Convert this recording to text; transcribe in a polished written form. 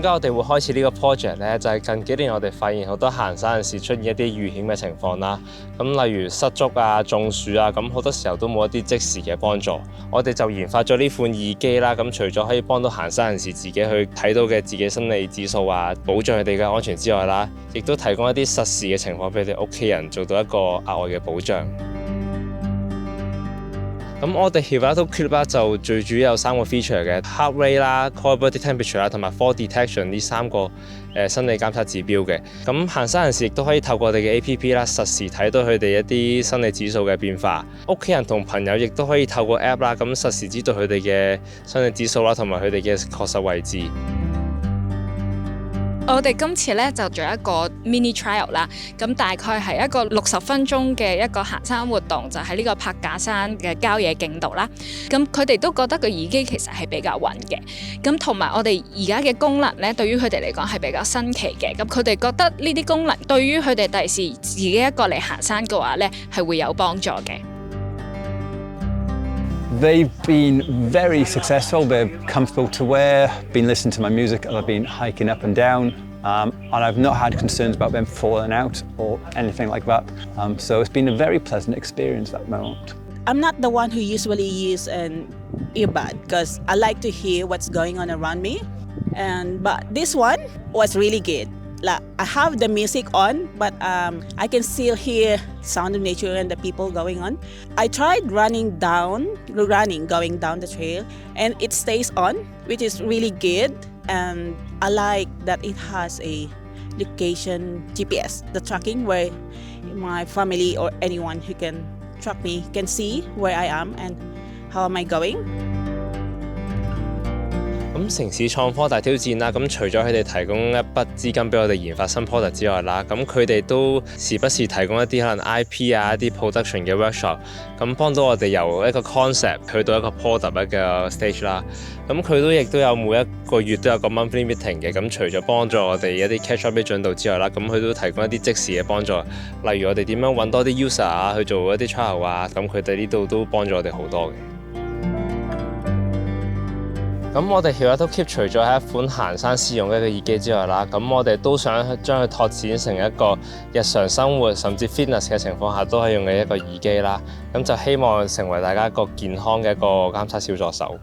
解我哋會開始呢個 project 呢？就係近幾年我哋發現好多行山人士出現一啲遇險嘅情況啦。咁例如失足啊、中暑啊，咁好多時候都冇一啲即時嘅幫助。我哋就研發咗呢款耳機啦。咁除咗可以幫到行山人士自己去睇到嘅自己生理指數啊，保障佢哋嘅安全之外啦，亦都提供一啲實時嘅情況俾佢哋屋企人做到一個額外嘅保障。咁我哋 Hivalato Clip 啦，就最主要有3個 feature 嘅 heart rate 啦、core body temperature 啦，同埋 fall detection 呢3個生理監測指標嘅。咁行山人士亦都可以透過我哋嘅 APP 啦，實時睇到佢哋一啲生理指數嘅變化。屋企人同朋友亦都可以透過 app 啦，咁實時知道佢哋嘅生理指數啦，同埋佢哋嘅確實位置。我哋今次咧就做一個 mini trial 啦，咁大概係一個60分鐘嘅一個行山活動，就喺呢個柏架山嘅郊野徑度啦。咁佢哋都覺得個耳機其實係比較穩嘅，咁同埋我哋而家嘅功能咧，對於佢哋嚟講係比較新奇嘅。咁佢哋覺得呢啲功能對於佢哋第時自己一個嚟行山嘅話咧，係會有幫助嘅。They've been very successful. They're comfortable to wear, been listening to my music as I've been hiking up and down, and I've not had concerns about them falling out or anything like that. So it's been a very pleasant experience at the moment. I'm not the one who usually use an earbud because I like to hear what's going on around me. But this one was really good. Like, I have the music on, but I can still hear sound of nature and the people going on. I tried going down the trail, and it stays on, which is really good. And I like that it has a location GPS, the tracking, where my family or anyone who can track me can see where I am and how am I going. 咁城市創科大挑戰啦，咁除咗佢哋提供一筆資金俾我哋研發新 product 之外啦，咁佢哋都時不時提供一啲可能 IP 啊、一啲 production 嘅 workshop， 咁幫到我哋由一個 concept 去到一個 product 嘅 stage 啦。咁佢都亦都有每一個月都有個 monthly meeting 嘅，咁除咗幫助我哋一啲 catch up 啲進度之外啦，咁佢都提供一啲即時嘅幫助，例如我哋點樣揾多啲 user 啊去做一啲 trial 啊，咁佢哋呢度都幫助我哋好多嘅。咁我哋 Hivalato Clip 除咗係一款行山試用嘅一個耳機之外啦，咁我哋都想將佢拓展成一個日常生活甚至 fitness 嘅情況下都可以用嘅一個耳機啦。咁就希望成為大家一個健康嘅一個監測小助手。